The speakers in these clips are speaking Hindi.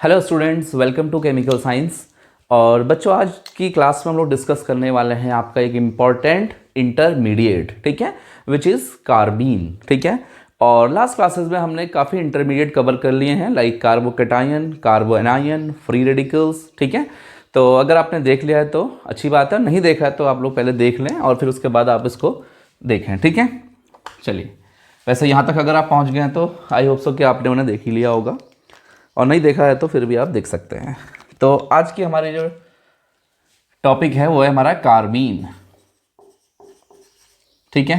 Hello students, welcome to chemical science. और बच्चों, आज की क्लास में हम लोग डिस्कस करने वाले हैं आपका एक इम्पॉर्टेंट इंटरमीडिएट, ठीक है, विच इज़ कार्बीन, ठीक है। और लास्ट क्लासेस में हमने काफ़ी इंटरमीडिएट कवर कर लिए हैं, like carbocation, कार्बो anion, free radicals, ठीक है। तो अगर आपने देख लिया है तो अच्छी बात है, नहीं देखा है तो आप लोग पहले देख लें और फिर उसके बाद आप इसको देखें, ठीक है। चलिए, वैसे यहाँ तक अगर आप पहुँच गए हैं तो आई होप सो कि आपने उन्हें देख ही लिया होगा, और नहीं देखा है तो फिर भी आप देख सकते हैं। तो आज की हमारी जो टॉपिक है वो है हमारा कार्बीन, ठीक है,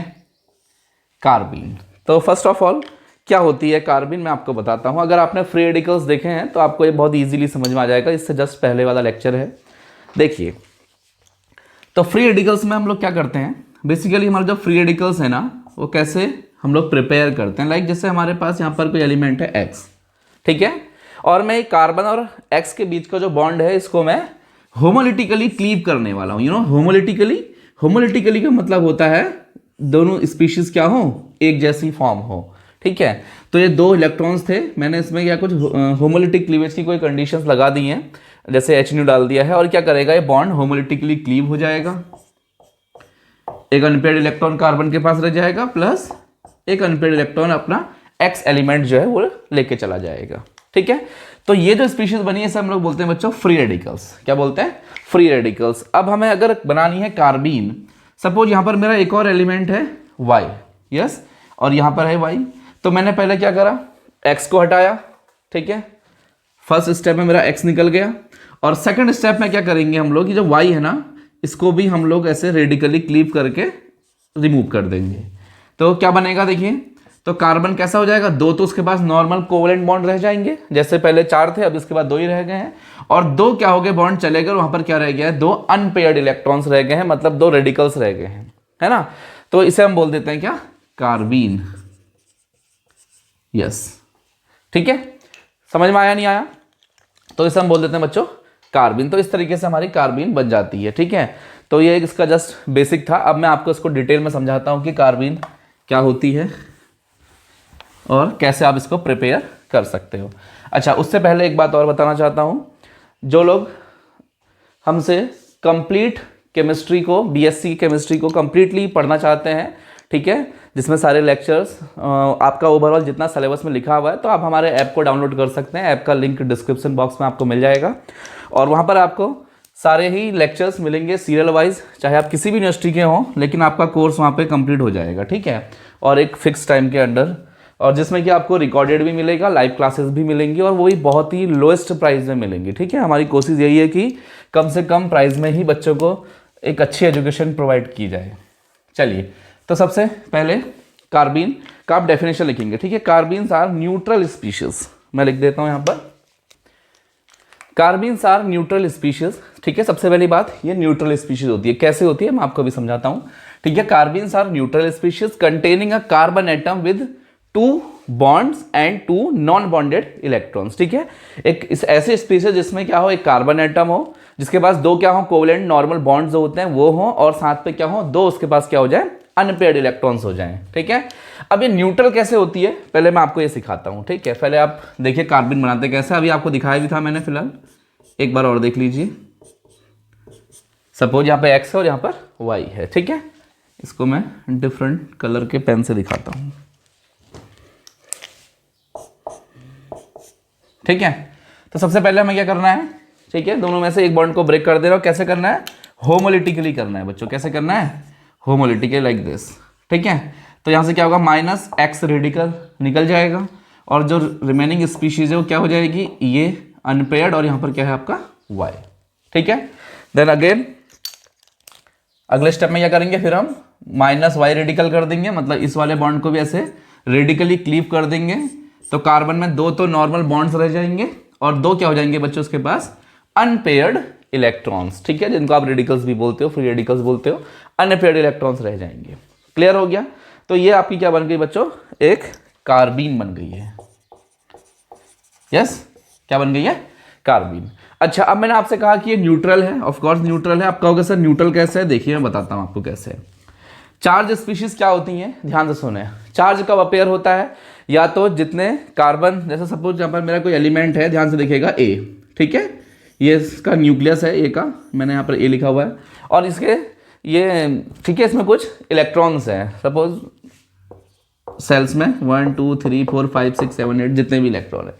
कार्बीन। तो फर्स्ट ऑफ ऑल क्या होती है कार्बीन, मैं आपको बताता हूँ। अगर आपने फ्री रेडिकल्स देखे हैं तो आपको ये बहुत इजीली समझ में आ जाएगा, इससे जस्ट पहले वाला लेक्चर है, देखिए। तो फ्री रेडिकल्स में हम लोग क्या करते हैं, बेसिकली हमारे जो फ्री रेडिकल्स है ना, वो कैसे हम लोग प्रिपेयर करते हैं। लाइक जैसे हमारे पास यहाँ पर कोई एलिमेंट है एक्स, ठीक है, और मैं कार्बन और एक्स के बीच का जो बॉन्ड है इसको मैं होमोलिटिकली क्लीव करने वाला हूँ। होमोलिटिकली का मतलब होता है दोनों स्पीशीज क्या हो, एक जैसी फॉर्म हो, ठीक है। तो ये दो इलेक्ट्रॉन्स थे, मैंने इसमें क्या कुछ होमोलिटिक क्लीवेज की कोई कंडीशंस लगा दी हैं, जैसे H डाल दिया है, और क्या करेगा, ये बॉन्ड होमोलिटिकली क्लीव हो जाएगा। एक अनपेयर्ड इलेक्ट्रॉन कार्बन के पास रह जाएगा, प्लस एक अनपेयर्ड इलेक्ट्रॉन अपना एक्स एलिमेंट जो है वो लेके चला जाएगा, ठीक है। तो ये जो स्पीशीज बनी है इसे हम लोग बोलते हैं बच्चों फ्री रेडिकल्स। क्या बोलते हैं? Free radicals. अब हमें अगर बनानी है कार्बीन, सपोज यहां पर मेरा एक और एलिमेंट है Y, यस, और यहां पर है Y, तो मैंने पहले क्या करा, X को हटाया, ठीक है। फर्स्ट स्टेप में मेरा X निकल गया, और सेकंड स्टेप में क्या करेंगे हम लोग, ये जो Y है ना, इसको भी हम लोग ऐसे रेडिकली क्लीव करके रिमूव कर देंगे। तो क्या बनेगा, देखिए, तो कार्बन कैसा हो जाएगा, दो तो उसके पास नॉर्मल कोवेलेंट बॉन्ड रह जाएंगे, जैसे पहले चार थे अब इसके बाद दो ही रह गए हैं, और दो क्या हो गए, बॉन्ड चले गए, वहां पर क्या रह गया है, दो अनपेयर्ड इलेक्ट्रॉन्स रह गए हैं, मतलब दो रेडिकल्स रह गए हैं, है ना। तो इसे हम बोल देते हैं क्या, कार्बीन, यस, ठीक है। समझ में आया नहीं आया? तो इसे हम बोल देते हैं बच्चों कार्बीन। तो इस तरीके से हमारी कार्बीन बन जाती है, ठीक है। तो ये इसका जस्ट बेसिक था। अब मैं आपको इसको डिटेल में समझाता हूं कि कार्बीन क्या होती है और कैसे आप इसको प्रिपेयर कर सकते हो। अच्छा, उससे पहले एक बात और बताना चाहता हूं, जो लोग हमसे कंप्लीट केमिस्ट्री को, बीएससी केमिस्ट्री को कंप्लीटली पढ़ना चाहते हैं, ठीक है, जिसमें सारे लेक्चर्स आपका ओवरऑल जितना सिलेबस में लिखा हुआ है, तो आप हमारे ऐप को डाउनलोड कर सकते हैं। ऐप का लिंक डिस्क्रिप्शन बॉक्स में आपको मिल जाएगा, और वहाँ पर आपको सारे ही लेक्चर्स मिलेंगे सीरियल वाइज, चाहे आप किसी भी यूनिवर्सिटी के हों, लेकिन आपका कोर्स वहाँ पे कंप्लीट हो जाएगा, ठीक है, और एक फिक्स टाइम के अंडर, और जिसमें कि आपको रिकॉर्डेड भी मिलेगा, लाइव क्लासेस भी मिलेंगी, और वो भी बहुत ही लोएस्ट प्राइस में मिलेंगी, ठीक है। हमारी कोशिश यही है कि कम से कम प्राइस में ही बच्चों को एक अच्छी एजुकेशन प्रोवाइड की जाए। चलिए, तो सबसे पहले कार्बीन का आप डेफिनेशन लिखेंगे, ठीक है। कार्बीन्स आर न्यूट्रल स्पीशीज, मैं लिख देता हूँ यहाँ पर, कार्बीन्स आर न्यूट्रल स्पीशीज, ठीक है। सबसे पहली बात, ये न्यूट्रल स्पीशीज होती है। कैसे होती है मैं आपको भी समझाता हूँ, ठीक है। Carbenes are neutral species containing a carbon atom with two bonds and two non bonded electrons, ठीक है। एक इस ऐसे स्पीशीज जिसमें क्या हो, एक कार्बन एटम हो जिसके पास दो क्या हो, कोवेलेंट नॉर्मल बॉन्ड्स जो होते हैं वो हो, और साथ पे क्या हो, दो उसके पास क्या हो जाए, अनपेयर्ड इलेक्ट्रॉन्स हो जाएं, ठीक है। अब ये न्यूट्रल कैसे होती है, पहले मैं आपको ये सिखाता हूं, ठीक है। पहले आप देखिए कार्बन बनाते कैसे, अभी आपको दिखाया भी था मैंने, फिलहाल एक बार और देख लीजिए। सपोज यहाँ पे एक्स है और यहाँ पर वाई है, ठीक है। इसको मैं डिफरेंट कलर के पेन से दिखाता हूं, ठीक है। तो सबसे पहले हमें क्या करना है, ठीक है, दोनों में से एक बॉन्ड को ब्रेक कर दे रहा हूं। कैसे करना है, होमोलिटिकली करना है बच्चों। कैसे करना है, होमोलिटिकली, लाइक दिस, ठीक है। तो यहां से क्या होगा, माइनस एक्स रेडिकल निकल जाएगा, और जो रिमेनिंग स्पीशीज है वो क्या हो जाएगी, ये अनपेयर्ड, और यहां पर क्या है आपका वाई, ठीक है। देन अगेन अगले स्टेप में क्या करेंगे, फिर हम माइनस वाई रेडिकल कर देंगे, मतलब इस वाले बॉन्ड को भी ऐसे रेडिकली क्लीव कर देंगे। तो कार्बन में दो तो नॉर्मल बॉन्ड्स रह जाएंगे, और दो क्या हो जाएंगे बच्चों उसके पास, अनपेयर्ड इलेक्ट्रॉन्स, ठीक है, जिनको आप रेडिकल्स भी बोलते हो, फ्री रेडिकल्स बोलते हो, अनपेयर्ड इलेक्ट्रॉन्स रह जाएंगे। क्लियर हो गया? तो ये आपकी क्या बन गई बच्चों, एक कार्बीन बन गई है, यस, क्या बन गई है, कार्बीन। अच्छा, अब मैंने आपसे कहा कि ये न्यूट्रल है, ऑफ कोर्स न्यूट्रल है। आप कहोगे सर न्यूट्रल कैसे है, देखिए मैं बताता हूं आपको कैसे है। चार्ज स्पीशीज क्या होती हैं, ध्यान से सुने। चार्ज कब अपेयर होता है, या तो जितने कार्बन, जैसे सपोज यहाँ पर मेरा कोई एलिमेंट है, ध्यान से देखिएगा ए, ठीक है, ये इसका न्यूक्लियस है ए का, मैंने यहाँ पर ए लिखा हुआ है, और इसके ये ठीक है, इसमें कुछ इलेक्ट्रॉन्स हैं, सपोज सेल्स में 1 2 3 4 5 6 7 8 जितने भी इलेक्ट्रॉन है।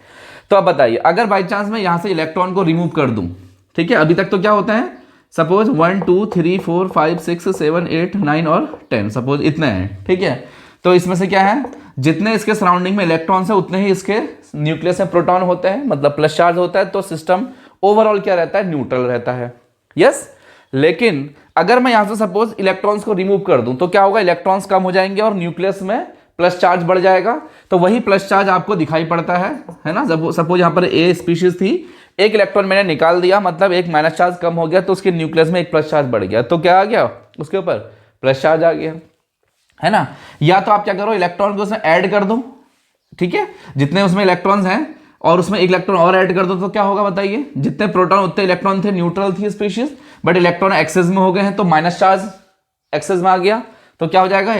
तो अब बताइए, अगर बाई चांस मैं यहाँ से इलेक्ट्रॉन को रिमूव कर दूँ, ठीक है, अभी तक तो क्या होता है, सपोज 1 2 3 4 5 6 7 8 9 और 10, सपोज इतने हैं, ठीक है। तो इसमें से क्या है, जितने इसके सराउंडिंग में इलेक्ट्रॉन्स है उतने ही इसके न्यूक्लियस में प्रोटॉन होते हैं, मतलब प्लस चार्ज होता है, तो सिस्टम ओवरऑल क्या रहता है, न्यूट्रल रहता है। यस, लेकिन अगर मैं यहां से सपोज इलेक्ट्रॉन्स को रिमूव कर दूं तो क्या होगा, इलेक्ट्रॉन्स कम हो जाएंगे और न्यूक्लियस में प्लस चार्ज बढ़ जाएगा। तो वही प्लस चार्ज आपको दिखाई पड़ता है ना। सपोज यहां पर ए स्पीशीज थी, एक इलेक्ट्रॉन मैंने निकाल दिया, मतलब एक माइनस चार्ज कम हो गया, तो उसके न्यूक्लियस में एक प्लस चार्ज बढ़ गया, तो क्या आ गया, उसके ऊपर प्लस चार्ज आ गया, है ना। या तो आप क्या करो, इलेक्ट्रॉन को उसमें ऐड कर दो, ठीक है, जितने उसमें इलेक्ट्रॉन्स हैं और उसमें एक इलेक्ट्रॉन और ऐड कर दो, तो क्या होगा बताइए, जितने प्रोटॉन उतने इलेक्ट्रॉन थे, न्यूट्रल थी स्पीशीज, बट इलेक्ट्रॉन एक्सेस में हो गए हैं, तो माइनस चार्ज एक्सेस में आ गया, तो क्या हो जाएगा,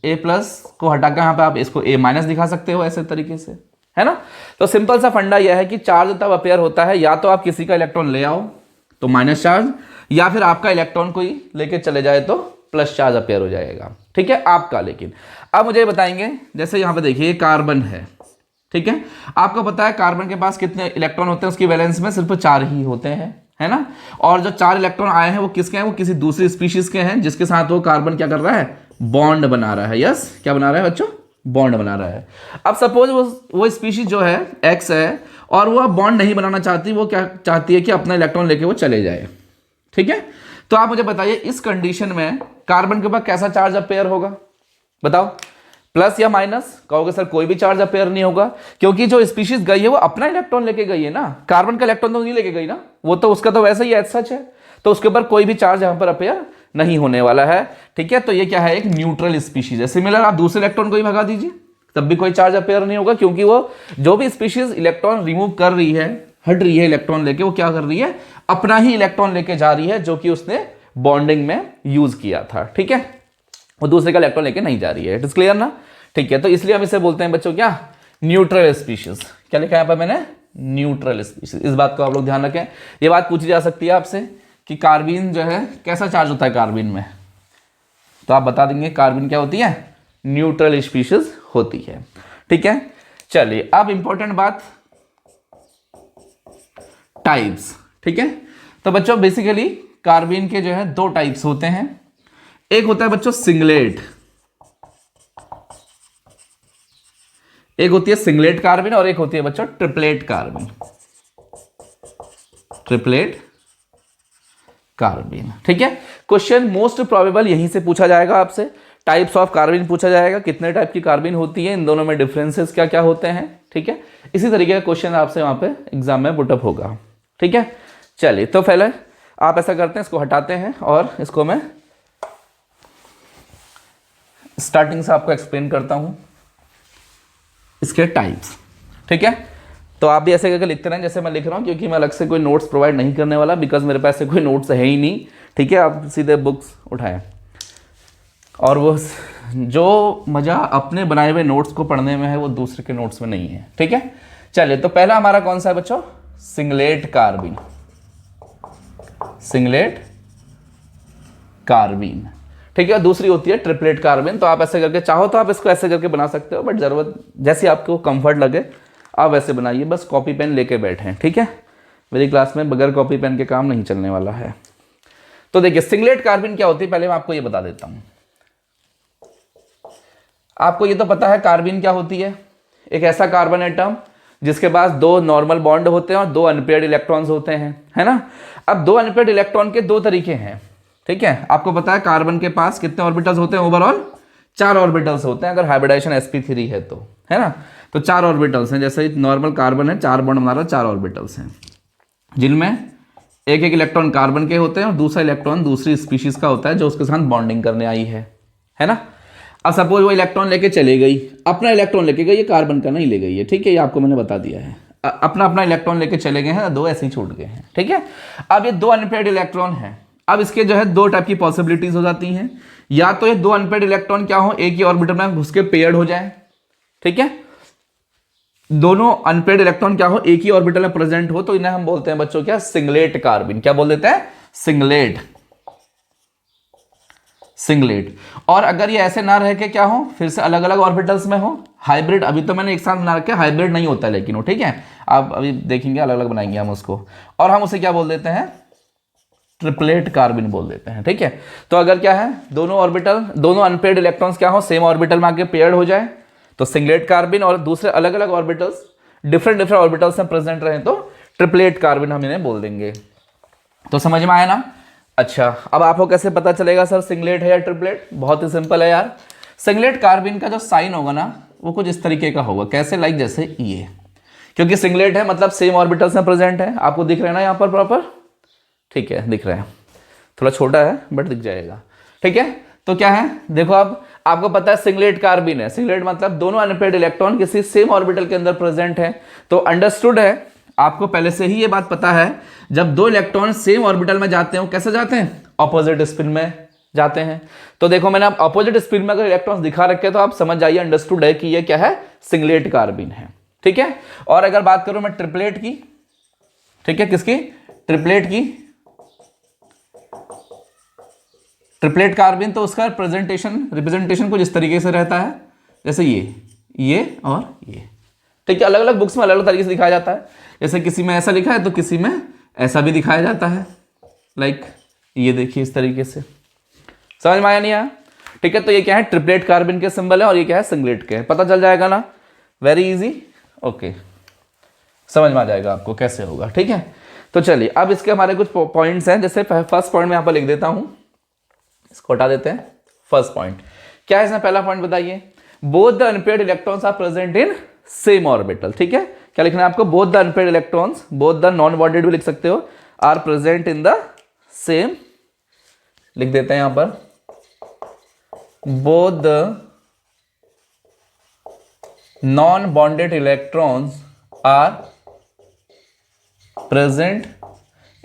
ए प्लस को हटाकर यहाँ पे आप इसको ए माइनस दिखा सकते हो ऐसे तरीके से, है ना। तो सिंपल सा फंडा यह है कि चार्ज तब अपेयर होता है, या तो आप किसी का इलेक्ट्रॉन ले आओ तो माइनस चार्ज, या फिर आपका इलेक्ट्रॉन कोई लेके चले जाए तो प्लस चार्ज अपेयर हो जाएगा, ठीक है, आपका। लेकिन अब मुझे बताएंगे, जैसे यहाँ पे देखिए कार्बन है, ठीक है, आपको पता है कार्बन के पास कितने इलेक्ट्रॉन होते हैं, उसकी वैलेंस में सिर्फ 4 ही होते हैं, है ना। और जो 4 इलेक्ट्रॉन आए हैं वो किसके हैं, वो किसी दूसरी स्पीशीज के हैं, जिसके साथ वो कार्बन क्या कर रहा है, बॉन्ड बना रहा है। यस, क्या बना रहा है बच्चों, बॉन्ड बना रहा है। अब सपोज वो स्पीशीज जो है एक्स है और वो बॉन्ड नहीं बनाना चाहती, वो क्या चाहती है कि अपना इलेक्ट्रॉन लेके वो चले जाए, ठीक है। तो आप मुझे बताइए, इस कंडीशन में कार्बन के ऊपर कैसा चार्ज अपेयर होगा, बताओ, प्लस या माइनस। कहोगे सर कोई भी चार्ज अपेयर नहीं होगा, क्योंकि जो स्पीशीज गई है वो अपना इलेक्ट्रॉन लेके गई है ना, कार्बन का इलेक्ट्रॉन तो नहीं लेके गई ना, वो तो उसका तो वैसे ही एज सच है, तो उसके ऊपर कोई भी चार्ज यहां पर अपेयर नहीं होने वाला है, ठीक है। तो ये क्या है, एक न्यूट्रल स्पीशीज है। सिमिलर आप दूसरे इलेक्ट्रॉन को ही भगा दीजिए, तब भी कोई चार्ज अपेयर नहीं होगा, क्योंकि वो जो भी स्पीशीज इलेक्ट्रॉन रिमूव कर रही है, हट रही है इलेक्ट्रॉन लेके, वो क्या कर रही है, अपना ही इलेक्ट्रॉन लेके जा रही है, जो कि उसने बॉन्डिंग में यूज किया था, ठीक है, वो दूसरे का इलेक्ट्रॉन लेके नहीं जा रही है। इट इज क्लियर ना, ठीक है। तो इसलिए हम इसे बोलते हैं बच्चों क्या, न्यूट्रल स्पीशीज। क्या लिखा है यहाँ पर मैंने, न्यूट्रल स्पीशीज। इस बात को आप लोग ध्यान रखें, ये बात पूछी जा सकती है आपसे कि कार्बीन जो है कैसा चार्ज होता है कार्बीन में, तो आप बता देंगे कार्बन क्या होती है, न्यूट्रल स्पीशीज होती है, ठीक है। चलिए अब इंपॉर्टेंट बात, टाइप्स, ठीक है। तो बच्चों बेसिकली कार्बन के जो है 2 टाइप्स होते हैं, एक होता है बच्चों सिंगलेट, एक होती है सिंगलेट कार्बन और एक होती है बच्चों ट्रिपलेट कार्बन, ट्रिपलेट कार्बन, ठीक है। क्वेश्चन मोस्ट प्रोबेबल यहीं से पूछा जाएगा आपसे, टाइप्स ऑफ कार्बन पूछा जाएगा, कितने टाइप की कार्बन होती है, इन दोनों में डिफरेंसेस क्या क्या होते हैं, ठीक है। इसी तरीके का क्वेश्चन आपसे वहां पे एग्जाम में पुटअप होगा, ठीक है। चलिए तो पहले आप ऐसा करते हैं, इसको हटाते हैं और इसको मैं स्टार्टिंग से आपको एक्सप्लेन करता हूं इसके टाइप्स, ठीक है। तो आप भी ऐसे करके लिखते रहें जैसे मैं लिख रहा हूं, क्योंकि मैं अलग से कोई नोट्स प्रोवाइड नहीं करने वाला, बिकॉज मेरे पास से कोई नोट्स है ही नहीं, ठीक है। आप सीधे बुक्स उठाएं, और वो जो मज़ा अपने बनाए हुए नोट्स को पढ़ने में है वो दूसरे के नोट्स में नहीं है, ठीक है। चलिए तो पहला हमारा कौन सा है बच्चों, सिंगलेट कार्बन, सिंगलेट कार्बन, ठीक है। दूसरी होती है ट्रिपलेट कार्बन। तो आप ऐसे करके चाहो तो आप इसको ऐसे करके बना सकते हो, बट जरूरत जैसे आपको कंफर्ट लगे आप वैसे बनाइए, बस कॉपी पेन लेके बैठे, ठीक है। मेरी क्लास में बगैर कॉपी पेन के काम नहीं चलने वाला है। तो देखिए सिंगलेट कार्बन क्या होती है, पहले मैं आपको ये बता देता हूं। आपको ये तो पता है कार्बन क्या होती है, एक ऐसा कार्बन एटम जिसके पास 2 नॉर्मल बॉन्ड होते हैं और 2 अनपेयर्ड इलेक्ट्रॉन्स होते हैं, है ना। अब 2 अनपेयर्ड इलेक्ट्रॉन के 2 तरीके हैं, ठीक है। आपको पता है कार्बन के पास कितने ऑर्बिटल्स होते हैं, ओवरऑल 4 ऑर्बिटल्स होते हैं, अगर हाइब्रिडाइजेशन sp3 है तो, है ना। तो 4 ऑर्बिटल्स हैं, जैसे नॉर्मल कार्बन है 4 बॉन्ड बना रहा है, 4 ऑर्बिटल्स हैं, जिनमें एक एक इलेक्ट्रॉन कार्बन के होते हैं और दूसरा इलेक्ट्रॉन दूसरी स्पीशीज का होता है जो उसके साथ बॉन्डिंग करने आई है ना। अब सपोज वो इलेक्ट्रॉन लेके चले गई, अपना इलेक्ट्रॉन लेके गई, ये कार्बन का नहीं ले गई है, ठीक है, ये आपको मैंने बता दिया है। अपना अपना इलेक्ट्रॉन लेके चले गए हैं, 2 ऐसे ही छूट गए हैं, ठीक है। अब ये 2 अनपेयर्ड इलेक्ट्रॉन हैं, अब इसके जो है 2 टाइप की पॉसिबिलिटीज हो जाती हैं, या तो ये 2 अनपेयर्ड इलेक्ट्रॉन क्या हो, एक ही ऑर्बिटल में घुस के पेयर्ड हो जाए, ठीक है, दोनों अनपेड इलेक्ट्रॉन क्या हो, एक ही ऑर्बिटल में प्रेजेंट हो, तो इन्हें हम बोलते हैं बच्चों क्या, सिंगलेट कार्बिन। क्या बोल देते हैं, सिंगलेट। सिंगलेट। और अगर ये ऐसे ना रह के क्या हो, फिर से अलग अलग ऑर्बिटल्स में हो, हाइब्रिड। अभी तो मैंने एक साथ बना रखा है, हाइब्रिड नहीं होता है लेकिन वो, ठीक है, आप अभी देखेंगे अलग अलग बनाएंगे हम उसको, और हम उसे क्या बोल देते हैं, ट्रिपलेट कार्बिन बोल देते हैं, ठीक है। तो अगर क्या है, दोनों ऑर्बिटल, दोनों अनपेयर्ड इलेक्ट्रॉन्स क्या हो, सेम ऑर्बिटल में आके पेयर्ड हो जाए, तो सिंगलेट कार्बिन, और दूसरे अलग अलग ऑर्बिटल्स डिफरेंट डिफरेंट ऑर्बिटल्स में प्रेजेंट रहे तो ट्रिपलेट कार्बिन हम इन्हें बोल देंगे। तो समझ में आया ना। अच्छा, अब आपको कैसे पता चलेगा सर सिंगलेट है या ट्रिपलेट, बहुत ही सिंपल है यार। सिंगलेट कार्बिन का जो साइन होगा ना, वो कुछ इस तरीके का होगा, कैसे, लाइक जैसे ये, क्योंकि सिंगलेट है मतलब सेम ऑर्बिटल्स में प्रेजेंट है। आपको दिख रहा है ना यहाँ पर प्रॉपर, ठीक है, दिख रहा है, थोड़ा छोटा है बट दिख जाएगा, ठीक है। तो क्या है, देखो अब आपको पता है सिंगलेट कार्बिन है, सिंगलेट मतलब दोनों अनपेयर्ड इलेक्ट्रॉन किसी सेम ऑर्बिटल के अंदर प्रेजेंट है। तो अंडरस्टूड है, आपको पहले से ही ये बात पता है, जब दो इलेक्ट्रॉन सेम ऑर्बिटल में जाते हैं, कैसे जाते हैं, ऑपोजिट स्पिन में जाते हैं। तो देखो मैंने अब ऑपोजिट स्पिन में अगर इलेक्ट्रॉन्स दिखा रखे तो आप समझ जाइए, अंडरस्टूड है कि ये क्या है, सिंगलेट कार्बिन है, ठीक है। और अगर बात करूं मैं ट्रिपलेट की, ठीक है, किसकी, ट्रिपलेट की, ट्रिपलेट कार्बिन, तो उसका रिप्रेजेंटेशन कुछ इस तरीके से रहता है, जैसे ये और ये, ठीक है। अलग अलग बुक्स में अलग अलग तरीके से दिखाया जाता है, जैसे किसी में ऐसा लिखा है तो किसी में ऐसा भी दिखाया जाता है, लाइक ये देखिए इस तरीके से। समझ में आया नहीं आया, ठीक है। तो ये क्या है, ट्रिपलेट कार्बिन के सिंबल है, और ये क्या है, सिंगलेट के, पता चल जाएगा ना, वेरी इजी, ओके, समझ में आ जाएगा आपको कैसे होगा, ठीक है। तो चलिए अब इसके हमारे कुछ पॉइंट्स हैं, जैसे फर्स्ट पॉइंट में यहाँ पर लिख देता हूँ, इसको हटा देते हैं। फर्स्ट पॉइंट क्या है, इसमें पहला पॉइंट बताइए, both the unpaired electrons are present in same orbital, ठीक है। क्या लिखना है आपको, both the unpaired electrons, both the non bonded भी लिख सकते हो, are present in the same, लिख देते हैं यहां पर, both the non bonded electrons are present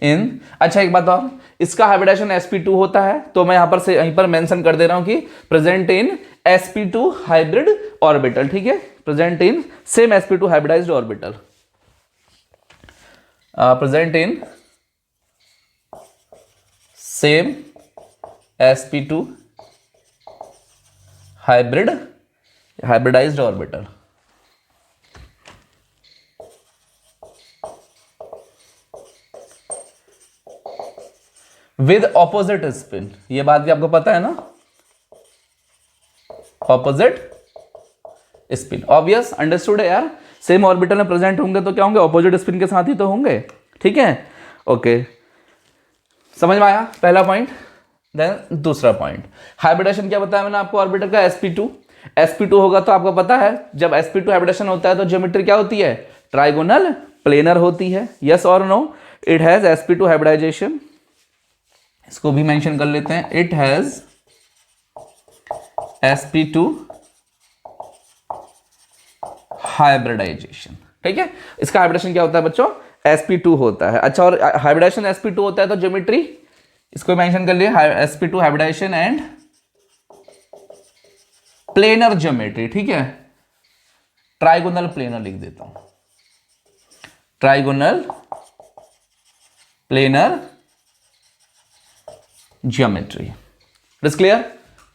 in, अच्छा एक बात और, इसका हाइब्रिडाइजेशन sp2 होता है, तो मैं यहां पर से यहीं पर मेंशन कर दे रहा हूं कि present in sp2 hybrid orbital, ठीक है, present in same sp2 hybridised orbital, present in same sp2 hybridised orbital. With opposite spin, ये बात भी आपको पता है ना, ऑपोजिट स्पिन, ऑब्वियस, अंडरस्टूड है यार, सेम ऑर्बिटल में प्रेजेंट होंगे तो क्या होंगे, ऑपोजिट स्पिन के साथ ही तो होंगे, ठीक है, ओके, समझ में आया पहला पॉइंट। देन दूसरा पॉइंट, हाइब्रिडेशन क्या बताया मैंने आपको, ऑर्बिटल का sp2 होगा, तो आपको पता है जब sp2 हाइब्रिडेशन होता है तो ज्योमेट्री क्या होती है, ट्राइगोनल प्लेनर होती है, यस और no, it has sp2 hybridisation, इसको भी मेंशन कर लेते हैं, इट हैज sp2 हाइब्रिडाइजेशन, ठीक है। इसका हाइब्रिडेशन क्या होता है बच्चों, sp2 होता है। अच्छा, और हाइब्रिडेशन sp2 होता है तो ज्योमेट्री, इसको मेंशन कर लिए, sp2 hybridization and planar geometry, ठीक है, ट्राइगोनल प्लेनर लिख देता हूं, trigonal planar geometry, it's clear,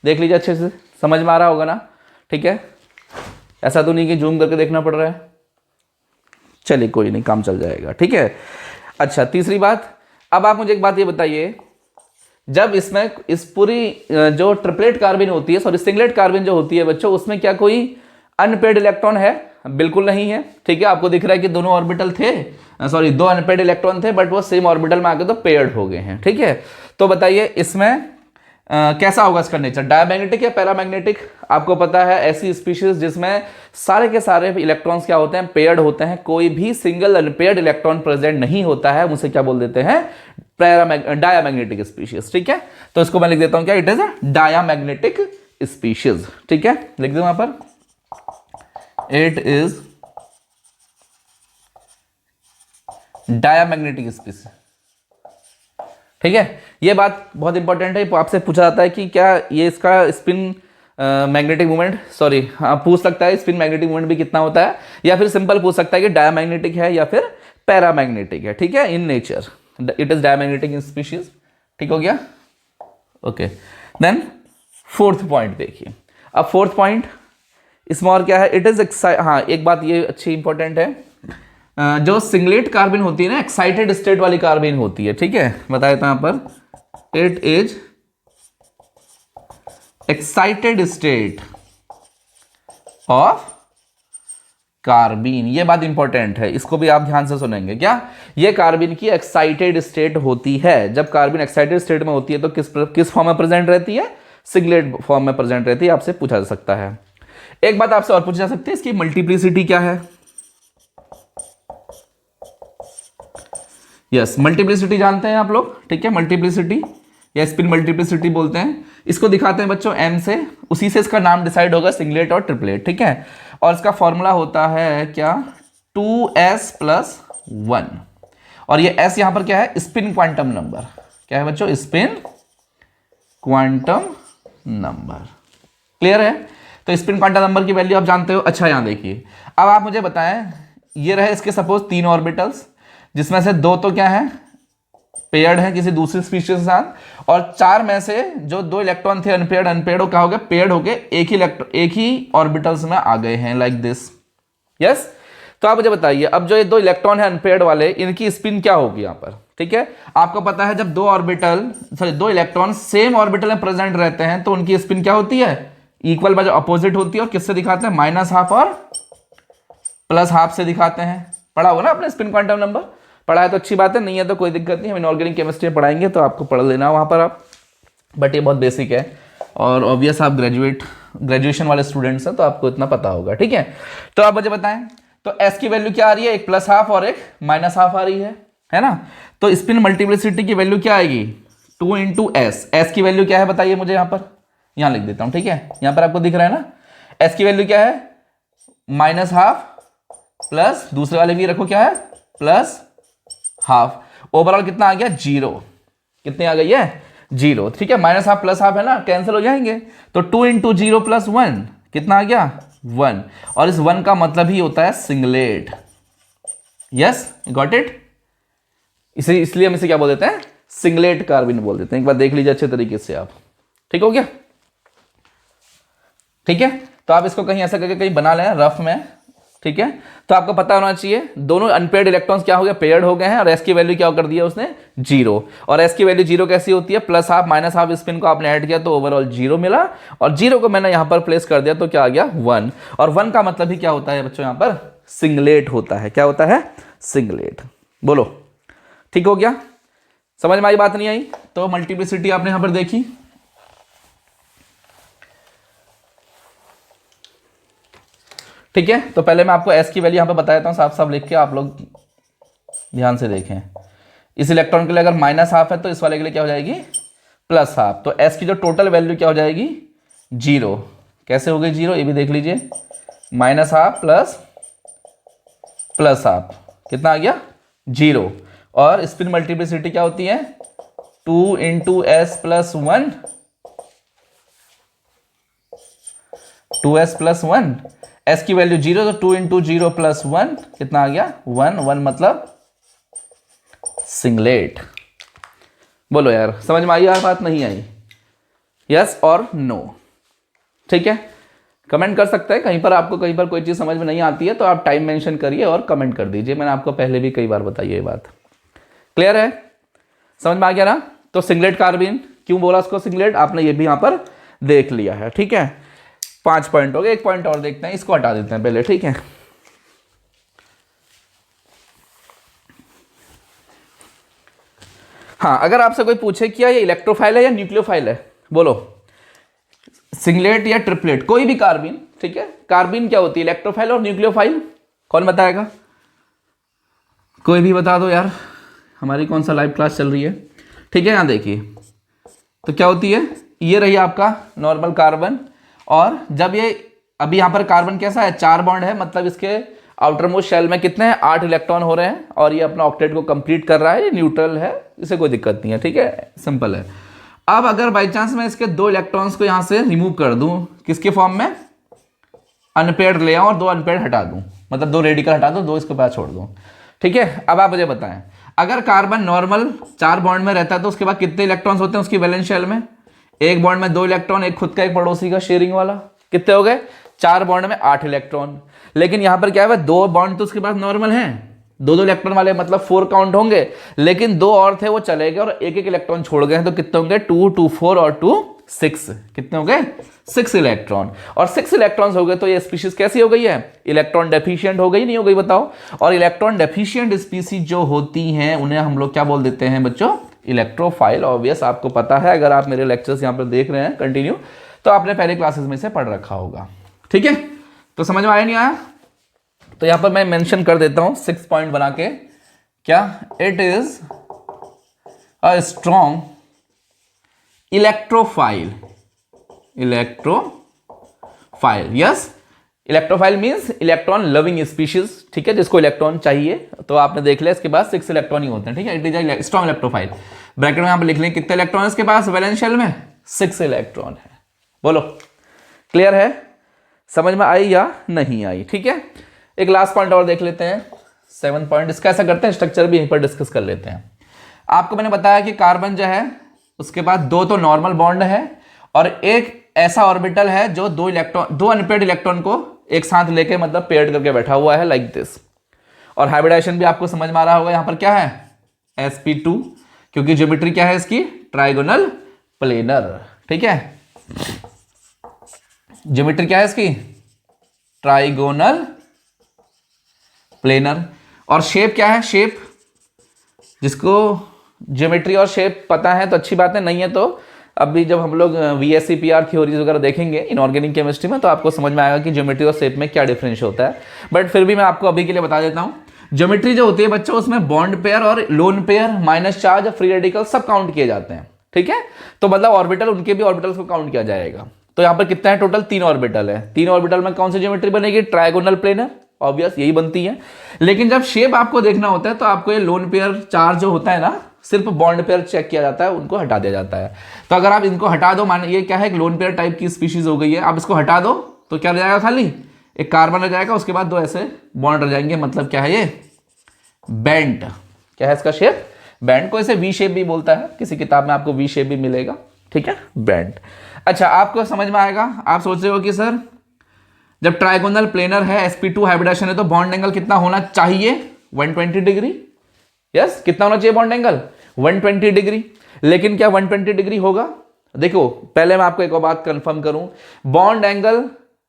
देख लीजिए अच्छे से, समझ में आ रहा होगा ना, ठीक है, ऐसा तो नहीं कि जूम करके देखना पड़ रहा है, चलिए कोई नहीं, काम चल जाएगा, ठीक है। अच्छा, तीसरी बात, अब आप मुझे एक बात ये बताइए, जब इसमें इस पूरी जो ट्रिपलेट कार्बिन होती है, सॉरी सिंगलेट कार्बिन जो होती है बच्चों, उसमें क्या कोई अनपेयर्ड इलेक्ट्रॉन है, बिल्कुल नहीं है, ठीक है। आपको दिख रहा है कि दोनों ऑर्बिटल थे, सॉरी दो अनपेयर्ड इलेक्ट्रॉन थे, बट वो सेम ऑर्बिटल में आके तो पेयर्ड हो गए हैं, ठीक है। तो बताइए इसमें कैसा होगा इसका नेचर, डायमैग्नेटिक या पैरामैग्नेटिक, आपको पता है ऐसी स्पीशीज जिसमें सारे के सारे इलेक्ट्रॉन्स क्या होते हैं, पेयर्ड होते हैं, कोई भी सिंगल अनपेयर्ड इलेक्ट्रॉन प्रेजेंट नहीं होता है, उसे क्या बोल देते हैं, डायमैग्नेटिक स्पीशीज, ठीक है। तो इसको मैं लिख देता हूं क्या, it is a diamagnetic species, ठीक है, लिख दो यहां पर, इट इज डायमैग्नेटिक स्पीशीज, ठीक है। ये बात बहुत इंपॉर्टेंट है, आपसे पूछा जाता है कि क्या ये इसका स्पिन मैग्नेटिक मोमेंट, सॉरी हाँ पूछ सकता है स्पिन मैग्नेटिक मोमेंट भी कितना होता है, या फिर सिंपल पूछ सकता है कि डायमैग्नेटिक है या फिर पैरामैग्नेटिक है। ठीक है, in nature it is diamagnetic in species. ठीक हो गया, ओके। देन फोर्थ पॉइंट देखिए, अब फोर्थ पॉइंट इसमें और क्या है, इट इज हाँ एक बात ये अच्छी इंपॉर्टेंट है, जो सिंगलेट कार्बन होती है ना, एक्साइटेड स्टेट वाली कार्बन होती है। ठीक है, बताया था यहाँ पर it is excited state of carbene, ये बात इंपॉर्टेंट है, इसको भी आप ध्यान से सुनेंगे। क्या ये कार्बन की एक्साइटेड स्टेट होती है? जब कार्बन एक्साइटेड स्टेट में होती है तो किस फॉर्म में प्रेजेंट रहती है? सिंगलेट फॉर्म में प्रेजेंट रहती है। आपसे पूछा जा सकता है। एक बात आपसे और पूछी जा सकती है, इसकी मल्टीप्लिसिटी क्या है? यस, मल्टीप्लिसिटी जानते हैं आप लोग। ठीक है, मल्टीप्लिसिटी या स्पिन मल्टीप्लिसिटी बोलते हैं। इसको दिखाते हैं बच्चों m से, उसी से इसका नाम डिसाइड होगा, सिंगलेट और ट्रिपलेट। ठीक है, और इसका फॉर्मूला होता है क्या? 2s+1, और ये s यहां पर क्या है? Spin quantum number. क्या है बच्चों? Spin quantum number. क्लियर है? तो स्पिन क्वांटम नंबर की वैल्यू आप जानते हो। अच्छा यहां देखिए, अब आप मुझे बताएं, ये रहे इसके सपोज 3 ऑर्बिटल्स, जिसमें से 2 तो क्या है? पेयर्ड है किसी दूसरी स्पीशीज के साथ, और 4 में से जो 2 इलेक्ट्रॉन थे अनपेयर्ड, वो क्या हो गए? पेयर्ड हो गए, एक ही ऑर्बिटल्स में आ गए हैं, लाइक दिस। यस, तो आप मुझे बताइए, अब जो ये 2 इलेक्ट्रॉन है अनपेयर्ड वाले, इनकी स्पिन क्या होगी यहाँ पर? ठीक है, आपको पता है जब 2 इलेक्ट्रॉन सेम ऑर्बिटल में प्रेजेंट रहते हैं तो उनकी स्पिन क्या होती है? इक्वल बाय अपोजिट होती है। और किससे दिखाते हैं? -12 और +12 से दिखाते हैं। पढ़ा होगा ना आपने स्पिन क्वांटम नंबर? पढ़ा है तो अच्छी बात है, नहीं है तो कोई दिक्कत नहीं, हम इनऑर्गेनिक केमिस्ट्री में पढ़ाएंगे तो आपको पढ़ लेना वहाँ पर आप, बट ये बहुत बेसिक है और ऑब्वियस आप ग्रेजुएशन वाले स्टूडेंट्स हैं तो आपको इतना पता होगा। ठीक है, तो आप मुझे बताएं, तो s की वैल्यू क्या आ रही है? एक +12 और एक -12 आ रही है ना? तो स्पिन मल्टीप्लिसिटी की वैल्यू क्या आएगी? 2 × s। s की वैल्यू क्या है बताइए मुझे, यहाँ पर यहाँ लिख देता हूँ। ठीक है, यहाँ पर आपको दिख रहा है ना, s की वैल्यू क्या है? -12 प्लस दूसरे वाले भी रखो, क्या है? +12। ओवरऑल कितना आ गया? 0। कितने आ गई है? 0। ठीक है, -12 +12 है ना, कैंसिल हो जाएंगे, तो 2 × 0 + 1 कितना आ गया? 1। और इस 1 का मतलब ही होता है सिंगलेट। Yes, got it? इसलिए हम इसे क्या बोल देते हैं? सिंगलेट कार्बन बोल देते हैं। एक बार देख लीजिए अच्छे तरीके से आप। ठीक हो गया? ठीक है, तो आप इसको कहीं ऐसा करके कहीं बना लें रफ में। ठीक है, तो आपको पता होना चाहिए दोनों अनपेयर्ड इलेक्ट्रॉन्स क्या हो गए? पेयर्ड हो गए हैं, और s की वैल्यू क्या कर दिया उसने? 0। और s की वैल्यू 0 कैसी होती है? +12 -12 स्पिन को आपने ऐड किया तो ओवरऑल 0 मिला, और 0 को मैंने यहां पर प्लेस कर दिया तो क्या आ गया? 1। और 1 का मतलब ही क्या होता है बच्चों? यहां पर सिंगलेट होता है। क्या होता है? सिंगलेट। बोलो, ठीक हो गया? समझ में आई? बात नहीं आई तो मल्टीप्लिसिटी आपने यहां पर देखी। ठीक है, तो पहले मैं आपको s की वैल्यू यहां पे बता देता हूं, साफ साफ लिख के, आप लोग ध्यान से देखें। इस इलेक्ट्रॉन के लिए अगर -12 है तो इस वाले के लिए क्या हो जाएगी? +12। तो s की जो टोटल वैल्यू क्या हो जाएगी? 0। कैसे हो गई 0? ये भी देख लीजिए, -12 प्लस +12 कितना आ गया? 0। और स्पिन मल्टीप्लिसिटी क्या होती है? 2 × s + 1, 2s + 1। s की वैल्यू 0, तो 2 × 0 + 1 कितना आ गया? 1। 1 मतलब सिंगलेट। बोलो यार, समझ में आई यार? बात नहीं आई? यस और नो? ठीक है, कमेंट कर सकते हैं। कहीं पर आपको कहीं पर कोई चीज़ समझ में नहीं आती है तो आप टाइम मेंशन करिए और कमेंट कर दीजिए। मैंने आपको पहले भी कई बार बताई है ये बात। क्लियर है? समझ में आ गया ना? तो सिंगलेट कार्बन, क्यों बोला उसको सिंगलेट, आपने ये भी यहां पर देख लिया है। ठीक है, 5 पॉइंट हो गए। 1 पॉइंट और देखते हैं, इसको हटा देते हैं पहले। ठीक है, हाँ, अगर आपसे कोई पूछे क्या ये इलेक्ट्रोफाइल है या न्यूक्लियोफाइल है, बोलो सिंगलेट या ट्रिपलेट, कोई भी कार्बन। ठीक है, कार्बन क्या होती है? इलेक्ट्रोफाइल और न्यूक्लियोफाइल। कौन बताएगा? कोई भी बता दो यार, हमारी कौन सा लाइव क्लास चल रही है। ठीक है, यहां देखिए, तो क्या होती है? ये रही आपका नॉर्मल कार्बन, और जब ये अभी यहां पर कार्बन कैसा है? 4 बॉन्ड है, मतलब इसके आउटर मोस्ट शेल में कितने हैं? 8 इलेक्ट्रॉन हो रहे हैं, और ये अपना ऑक्टेट को कंप्लीट कर रहा है। ये न्यूट्रल है, इसे कोई दिक्कत नहीं है। ठीक है, सिंपल है। अब अगर बाई चांस मैं इसके 2 इलेक्ट्रॉन्स को यहां से रिमूव कर दूं, किसके फॉर्म में, अनपेयर्ड ले आऊं और 2 अनपेयर्ड हटा दूं, मतलब 2 रेडिकल हटा दूं, 2 इसके पास छोड़ दूं, ठीक है। अब आप मुझे बताएं, अगर कार्बन नॉर्मल 4 बॉन्ड में रहता है तो उसके बाद कितने इलेक्ट्रॉन्स होते हैं उसकी वैलेंस शेल में, एक बॉन्ड में 2 इलेक्ट्रॉन, एक खुद का एक पड़ोसी का शेयरिंग वाला, कितने हो गए, 4 बॉन्ड में 8 इलेक्ट्रॉन। लेकिन यहां पर क्या है, 2 बॉन्ड तो उसके पास नॉर्मल हैं, 2 इलेक्ट्रॉन वाले, मतलब 4 काउंट होंगे, लेकिन 2 और थे वो चले गए और एक इलेक्ट्रॉन छोड़ गए हैं, तो कितने होंगे, 2, 2, 4 और 2, 6, कितने हो गए, 6 इलेक्ट्रॉन। और 6 इलेक्ट्रॉन्स हो गए तो ये स्पीशीज कैसी हो गई है, इलेक्ट्रॉन डेफिशिएंट हो गई, नहीं हो गई बताओ। और इलेक्ट्रॉन डेफिशिएंट स्पीशीज जो होती हैं उन्हें हम लोग क्या बोल देते हैं बच्चों, इलेक्ट्रोफाइल। ऑब्वियस, आपको पता है, अगर आप मेरे लेक्चर्स यहाँ पर देख रहे हैं कंटिन्यू, तो आपने पहले क्लासेस में से पढ़ रखा होगा, ठीक है। तो समझ में आया नहीं आया, तो यहां पर मैं मेंशन कर देता हूं 6 पॉइंट बना के, क्या, it is a strong electrophile, electrophile, yes, electrophile means electron loving species, ठीक है, जिसको इलेक्ट्रॉन चाहिए। तो आपने देख लिया, इसके पास 6 इलेक्ट्रॉन ही होते हैं, ठीक है, it is strong electrophile. Bracket में यहां पर लिख लें कितने इलेक्ट्रॉन इसके पास वैलेंस शेल में, 6 इलेक्ट्रॉन है। बोलो क्लियर है, समझ में आई या नहीं आई, ठीक है। एक लास्ट पॉइंट और देख लेते हैं, 7 पॉइंट। इसका ऐसा करते हैं, स्ट्रक्चर भी यहीं पर डिस्कस कर लेते हैं। आपको मैंने बताया कि कार्बन जो है उसके पास 2 तो नॉर्मल बॉन्ड है और एक ऐसा ऑर्बिटल है जो 2 अनपेयर्ड इलेक्ट्रॉन को एक साथ लेके, मतलब पेयर्ड करके बैठा हुआ है, लाइक दिस। और हाइब्रिडाइजेशन भी आपको समझ में आ रहा होगा, यहां पर क्या है, sp2, क्योंकि ज्योमेट्री क्या है इसकी, ट्राइगोनल प्लेनर, ठीक है, ज्योमेट्री क्या है इसकी, ट्राइगोनल प्लेनर। और शेप क्या है, शेप, जिसको ज्योमेट्री और शेप पता है तो अच्छी बात है, नहीं है तो अभी जब हम लोग VSEPR थ्योरीज वगैरह देखेंगे इनऑर्गेनिक केमिस्ट्री में, तो आपको समझ में आएगा कि ज्योमेट्री और शेप में क्या डिफरेंस होता है। बट फिर भी मैं आपको अभी के लिए बता देता हूँ, ज्योमेट्री जो होती है बच्चों, उसमें बॉन्ड पेयर और lone pair, minus charge, free radical सब काउंट किए जाते हैं, ठीक है। तो मतलब ऑर्बिटल, उनके भी ऑर्बिटल्स को काउंट किया जाएगा। तो यहाँ पर कितना है टोटल, 3 ऑर्बिटल है। 3 ऑर्बिटल में कौन सी ज्योमेट्री बनेगी, ट्राइगोनल प्लेनर, ऑब्वियस यही बनती है। लेकिन जब शेप आपको देखना होता है तो आपको ये लोन पेयर चार्ज जो होता है ना, सिर्फ बॉन्ड पेयर चेक किया जाता है, उनको हटा दिया जाता है। तो अगर आप इनको हटा दो, मान ये क्या है, एक लोन पेयर टाइप की स्पीशीज हो गई है, आप इसको हटा दो तो क्या रह जाएगा, खाली एक कार्बन रह जाएगा, उसके बाद 2 ऐसे बॉन्ड रह जाएंगे, मतलब क्या है ये, बेंट। क्या है इसका शेप, बेंट को इसे वी शेप भी बोलता है, किसी किताब में आपको वी शेप भी मिलेगा, ठीक है, बेंट। अच्छा, आपको समझ में आएगा। आप सोच रहे हो कि सर जब ट्राइगोनल प्लेनर है, sp2 हाइब्रिडाइजेशन है, तो बॉन्ड एंगल कितना होना चाहिए, 120 डिग्री, यस, कितना होना चाहिए बॉन्ड एंगल, 120 डिग्री। लेकिन क्या 120 डिग्री होगा, देखो पहले मैं आपको एक और बात कंफर्म करूं, bond angle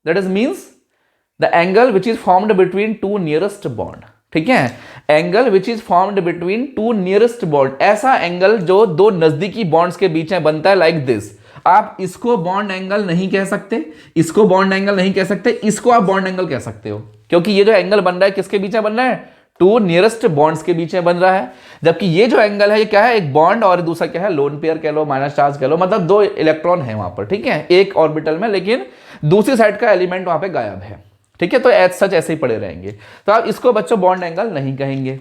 that is means the angle which is formed between 2 nearest bond, ठीक है, angle which is formed between 2 nearest bond, ऐसा एंगल जो 2 नजदीकी बॉन्ड्स के बीच में बनता है, लाइक दिस। आप इसको बॉन्ड एंगल नहीं कह सकते, इसको बॉन्ड एंगल नहीं कह सकते, इसको आप बॉन्ड एंगल कह सकते हो, क्योंकि ये जो एंगल बन रहा है किसके बीच में बन रहा है, 2 नियरेस्ट बॉन्ड्स के बीच में बन रहा है। जबकि ये जो एंगल है ये क्या है, एक बॉन्ड और दूसरा क्या है, लोन पेयर कह लो, माइनस चार्ज कह लो, मतलब 2 इलेक्ट्रॉन है वहां पर, ठीक है, एक ऑर्बिटल में, लेकिन दूसरी साइड का एलिमेंट वहां पे गायब है, ठीक है। तो एज सच ऐसे ही पड़े रहेंगे, तो आप इसको बच्चों बॉन्ड एंगल नहीं कहेंगे,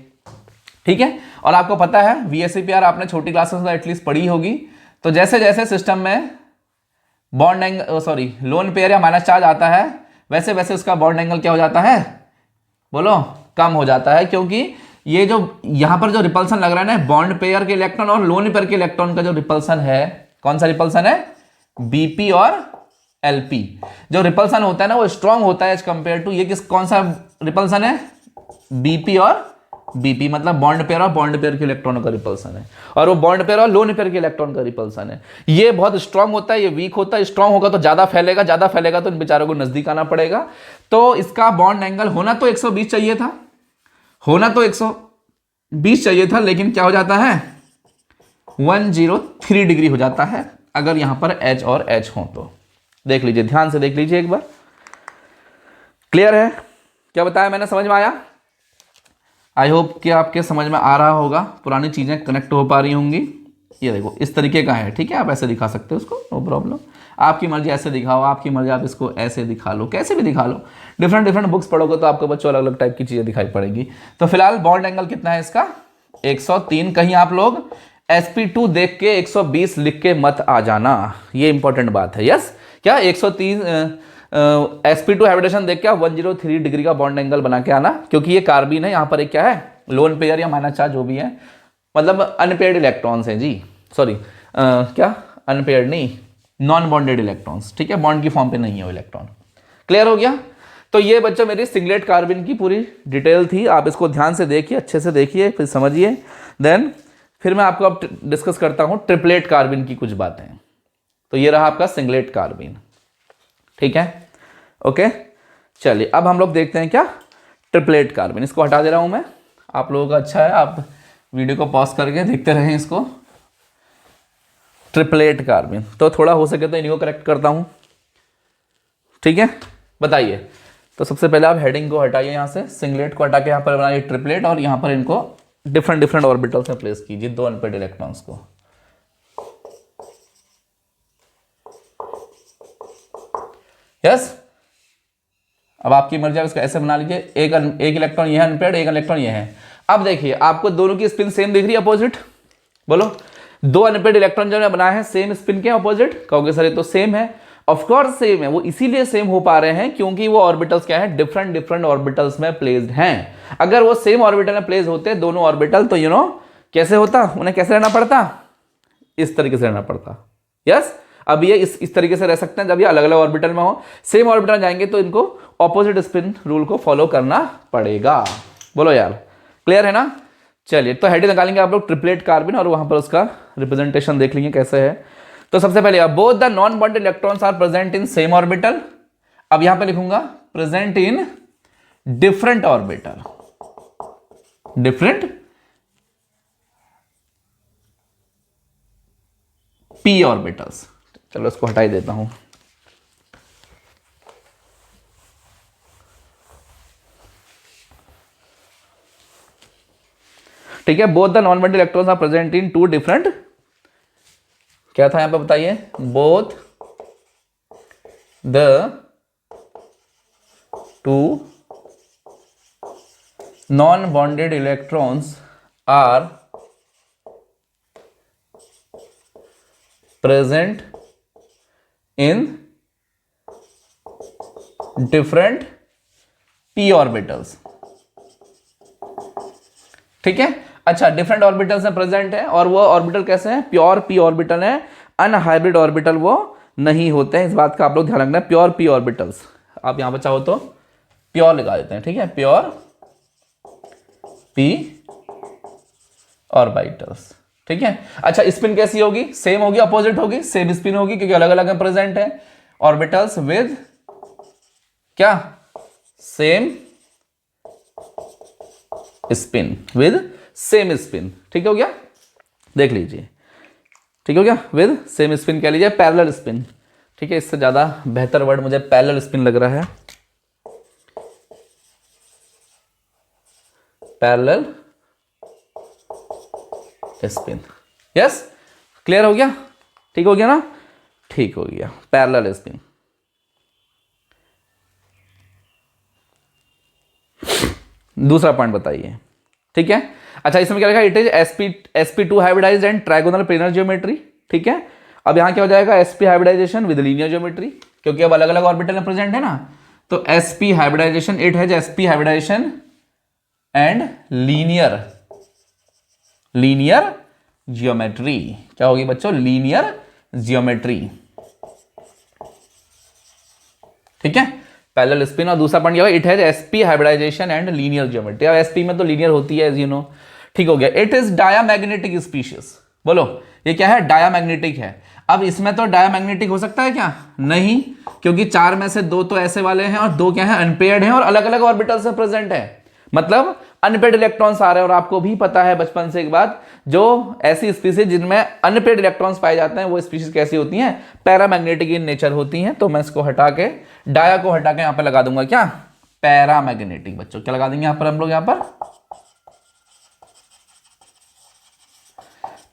ठीक है। और आपको पता है VSEPR आपने छोटी क्लासेस में एटलीस्ट पढ़ी होगी, तो जैसे जैसे सिस्टम में bond angle, sorry, lone pair या माइनस चार्ज आता है, वैसे वैसे उसका बॉन्ड एंगल क्या हो जाता है, बोलो, कम हो जाता है। क्योंकि ये जो यहां पर जो रिपल्सन लग रहा है ना, बॉन्ड पेयर के इलेक्ट्रॉन और लोन पेयर के इलेक्ट्रॉन का जो रिपल्सन है, कौन सा रिपल्सन है, BP और LP। जो रिपल्सन होता है ना वो स्ट्रांग होता है एज कंपेयर टू, ये कौन सा रिपल्सन है, BP और BP, मतलब बॉन्ड पेयर और बॉन्ड पेयर के इलेक्ट्रॉनों का रिपल्सन है, और वो बॉन्ड पेयर और लोन पेयर के इलेक्ट्रॉन का रिपल्सन है। ये बहुत स्ट्रांग होता है, ये वीक होता है। स्ट्रांग होगा तो ज्यादा फैलेगा, ज्यादा फैलेगा तो इन बेचारों को नजदीक आना पड़ेगा। तो इसका बॉन्ड एंगल होना तो 120 चाहिए था, होना तो 120 चाहिए था, लेकिन क्या हो जाता है, 103 डिग्री हो जाता है अगर यहां पर H और H हो तो। देख लीजिए, ध्यान से देख लीजिए एक बार, क्लियर है, क्या बताया मैंने, समझ में आया। आई होप कि आपके समझ में आ रहा होगा, पुरानी चीजें कनेक्ट हो पा रही होंगी। ये देखो इस तरीके का है, ठीक है, आप ऐसे दिखा सकते हो उसको, नो प्रॉब्लम, आपकी मर्जी ऐसे दिखाओ, आपकी मर्जी आप इसको ऐसे दिखा लो, कैसे भी दिखा लो। डिफरेंट डिफरेंट बुक्स पढ़ोगे तो आपको बच्चों अलग अलग टाइप की चीजें दिखाई पड़ेगी। तो फिलहाल बॉन्ड एंगल कितना है इसका, 103। कहीं आप लोग sp2 देख के 120 लिख के मत आ जाना, ये इंपॉर्टेंट बात है। यस, क्या 103 sp2 हाइब्रिडेशन देख के 103 डिग्री का बॉन्ड एंगल बना के आना, क्योंकि ये कार्बिन है, यहाँ पर एक क्या है, लोन पेयर या माइनस चार्ज जो भी है, मतलब अनपेयर्ड इलेक्ट्रॉन्स हैं जी, सॉरी क्या अनपेयर्ड नहीं, नॉन बॉन्डेड इलेक्ट्रॉन्स, ठीक है, बॉन्ड की फॉर्म पे नहीं है वो इलेक्ट्रॉन। क्लियर हो गया? तो ये बच्चों मेरी सिंगलेट कार्बिन की पूरी डिटेल थी, आप इसको ध्यान से देखिए, अच्छे से देखिए, फिर समझिए, देन फिर मैं आपको अब डिस्कस करता हूँ ट्रिपलेट कार्बिन की कुछ बातें। तो ये रहा आपका सिंगलेट कार्बिन, ठीक है, ओके। चलिए अब हम लोग देखते हैं क्या ट्रिपलेट कार्बिन। इसको हटा दे रहा हूँ मैं, आप लोगों का अच्छा है, आप वीडियो को पॉज करके देखते रहें इसको। ट्रिपलेट कार्बिन, तो थोड़ा हो सके तो इनको करेक्ट करता हूँ, ठीक है, बताइए। तो सबसे पहले आप हेडिंग को हटाइए यहाँ से, सिंगलेट को हटा के यहाँ पर बनाइए ट्रिपलेट, और यहाँ पर इनको डिफरेंट डिफरेंट ऑर्बिटल्स में प्लेस कीजिए, दो अनपेयर्ड इलेक्ट्रॉन्स को। यस, अब आपकी मर्जी, आप इसको ऐसे बना लीजिए, एक इलेक्ट्रॉन ये है अनपेयर्ड, एक इलेक्ट्रॉन ये है। अब देखिए आपको दोनों की स्पिन सेम दिख रही है, अपोजिट, बोलो। दो अनपेयर्ड इलेक्ट्रॉन जो बनाए हैं सेम स्पिन के अपोजिट, कहोगे सर ये तो सेम है। ऑफ कोर्स सेम है, वो इसीलिए सेम हो पा रहे हैं क्योंकि वो ऑर्बिटल्स क्या है, डिफरेंट डिफरेंट ऑर्बिटल्स में प्लेस्ड हैं। अगर वो सेम ऑर्बिटल में प्लेस होते दोनों ऑर्बिटल, तो कैसे होता, उन्हें कैसे रहना पड़ता, इस तरीके से रहना पड़ता। यस, अब ये इस तरीके से रह सकते हैं जब ये अलग अलग ऑर्बिटल में हो। सेम ऑर्बिटल जाएंगे तो इनको ऑपोजिट स्पिन रूल को फॉलो करना पड़ेगा। बोलो यार, क्लियर है ना? चलिए, तो हेडिंग निकालेंगे आप लोग ट्रिपलेट कार्बिन, और वहां पर उसका रिप्रेजेंटेशन देख लेंगे कैसे है। तो सबसे पहले both the non bonded electrons are present in same orbital. अब यहां पे लिखूंगा present in different orbital, different p orbitals. चलो इसको हटा ही देता हूं। ठीक है, both the non bonded electrons are present in two different, क्या था यहां पे बताइए, both the two non bonded electrons are present in different p orbitals. ठीक है, अच्छा, डिफरेंट ऑर्बिटल्स में प्रेजेंट है, और वो ऑर्बिटल कैसे हैं, प्योर p ऑर्बिटल है, अनहाइब्रिड ऑर्बिटल वो नहीं होते हैं, इस बात का आप लोग ध्यान रखना है। प्योर p ऑर्बिटल्स, आप यहां पर चाहो तो प्योर लगा देते हैं, ठीक है, प्योर p ऑर्बिटल्स, ठीक है। अच्छा, स्पिन कैसी होगी, सेम होगी, अपोजिट होगी, सेम स्पिन होगी, क्योंकि अलग अलग में प्रेजेंट है ऑर्बिटल्स विद क्या, same spin, with same spin. ठीक हो गया, देख लीजिए, ठीक हो गया, विद सेम स्पिन कह लीजिए, पैरेलल स्पिन। ठीक है, इससे ज्यादा बेहतर वर्ड मुझे पैरेलल स्पिन लग रहा है, पैरेलल स्पिन। यस, क्लियर हो गया, ठीक हो गया ना, ठीक हो गया, पैरेलल स्पिन। दूसरा पॉइंट बताइए, ठीक है। अच्छा, इसमें क्या लिखा, it is sp2 hybridised and trigonal planar geometry. ठीक है, अब यहां क्या हो जाएगा, sp hybridisation with linear geometry, क्योंकि अब अलग अलग ऑर्बिटल में प्रेजेंट है ना, तो sp hybridisation, it has sp hybridisation and linear geometry. क्या होगी बच्चों, लीनियर ज्योमेट्री। ठीक है, पैरेलल स्पिन, और दूसरा पॉइंट क्या होगा, it has sp hybridisation and linear geometry. अब sp में तो लीनियर होती है, एज यू नो। ठीक हो गया, इट इज डायामैग्नेटिक स्पीशीज। बोलो, ये क्या है, डायामैग्नेटिक है। अब इसमें तो डायामैग्नेटिक हो सकता है क्या, नहीं, क्योंकि चार में से दो तो ऐसे वाले हैं और दो क्या है, अनपेयर्ड हैं, और अलग अलग ऑर्बिटल से प्रेजेंट है, मतलब अनपेयर्ड इलेक्ट्रॉन्स आ रहे हैं। और आपको भी पता है बचपन से एक बात, जो ऐसी स्पीशीज जिनमें अनपेयर्ड इलेक्ट्रॉन्स पाए जाते हैं, वो स्पीशीज कैसी होती हैं, पैरामैग्नेटिक इन नेचर होती हैं। तो मैं इसको हटा के, डाया को हटा के यहां पर लगा दूंगा क्या, पैरामैग्नेटिक। बच्चों क्या लगा देंगे यहां पर हम लोग, यहां पर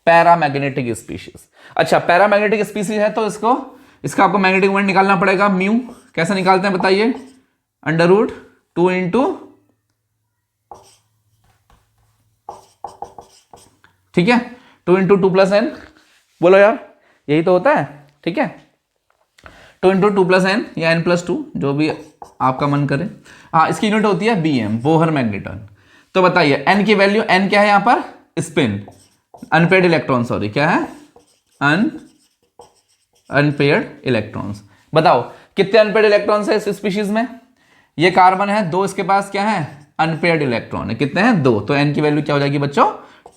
पैरामैग्नेटिक स्पीशीज। अच्छा, पैरामैग्नेटिक स्पीशीज है तो इसका आपको मैग्नेटिक मोमेंट निकालना पड़ेगा, म्यू। कैसे निकालते हैं बताइए, √2 इंटू, ठीक है, 2 इंटू टू प्लस एन, बोलो यार यही तो होता है, ठीक है। 2 इंटू टू प्लस एन या n प्लस 2, जो भी आपका मन करे। हाँ, इसकी यूनिट होती है BM, बोहर मैग्नेटॉन। तो बताइए n की वैल्यू, n क्या है यहाँ पर, स्पिन, अनपेयर्ड इलेक्ट्रॉन, सॉरी क्या है, अनपेयर्ड इलेक्ट्रॉन्स। बताओ कितने अनपेयर्ड इलेक्ट्रॉन्स है इस स्पीशीज में, ये कार्बन है 2, इसके पास क्या है, अनपेयर्ड इलेक्ट्रॉन है, कितने हैं 2, तो n की वैल्यू क्या हो जाएगी बच्चों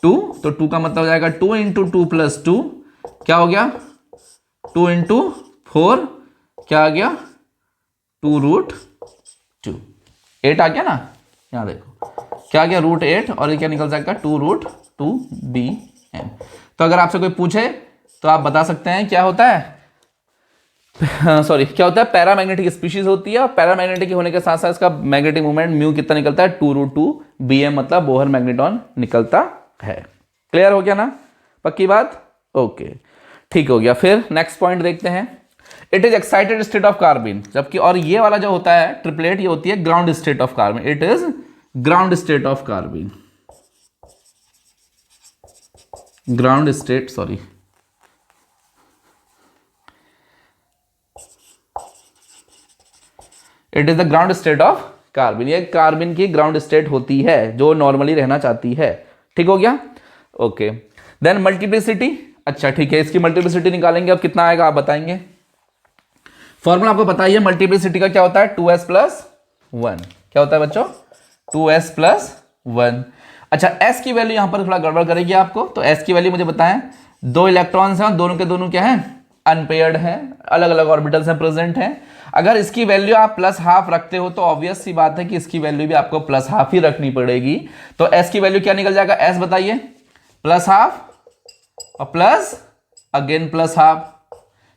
2, तो 2 का मतलब हो जाएगा 2 इंटू टू प्लस 2, क्या हो गया 2 इंटू 4, क्या आ गया 2 रूट 2, 8 आ गया ना, यहाँ देखो क्या आ गया रूट 8, और ये क्या निकल जाएगा 2 रूट 2 BM। तो अगर आपसे कोई पूछे तो आप बता सकते हैं क्या होता है, सॉरी क्या होता है, पैरामैग्नेटिक स्पीशीज होती है, और पैरामैग्नेटिक होने के साथ साथ इसका मैग्नेटिक मूवमेंट म्यू कितना निकलता है 2 रूट 2 BM, मतलब बोहर मैग्नेटॉन निकलता है। क्लियर हो गया ना, पक्की बात, ओके ठीक हो गया। फिर नेक्स्ट पॉइंट देखते हैं, it is excited state of carbon, जबकि और ये वाला जो होता है ट्रिपलेट, ये होती है ground state of carbon, it is ground state of carbon, ground state, sorry it is the ground state of carbon, ये कार्बन की ग्राउंड स्टेट होती है जो नॉर्मली रहना चाहती है, ठीक हो गया, ओके। देन मल्टीप्लिसिटी, अच्छा ठीक है, इसकी मल्टीप्लिसिटी निकालेंगे, अब कितना आएगा आप बताएंगे, फॉर्मूला आपको पता ही है मल्टीप्लिसिटी का, क्या होता है 2s प्लस 1, क्या होता है बच्चों 2s प्लस 1। अच्छा s की वैल्यू यहां पर थोड़ा गड़बड़ करेगी आपको, तो s की वैल्यू मुझे बताएं, 2 इलेक्ट्रॉन्स हैं, दोनों के दोनों क्या हैं, अनपेयर्ड हैं, अलग अलग ऑर्बिटल्स में प्रेजेंट हैं। अगर इसकी वैल्यू आप प्लस हाफ रखते हो तो ऑब्वियस सी बात है कि इसकी वैल्यू भी आपको प्लस हाफ ही रखनी पड़ेगी, तो s की वैल्यू क्या निकल जाएगा, s बताइए प्लस हाफ और प्लस अगेन प्लस हाफ,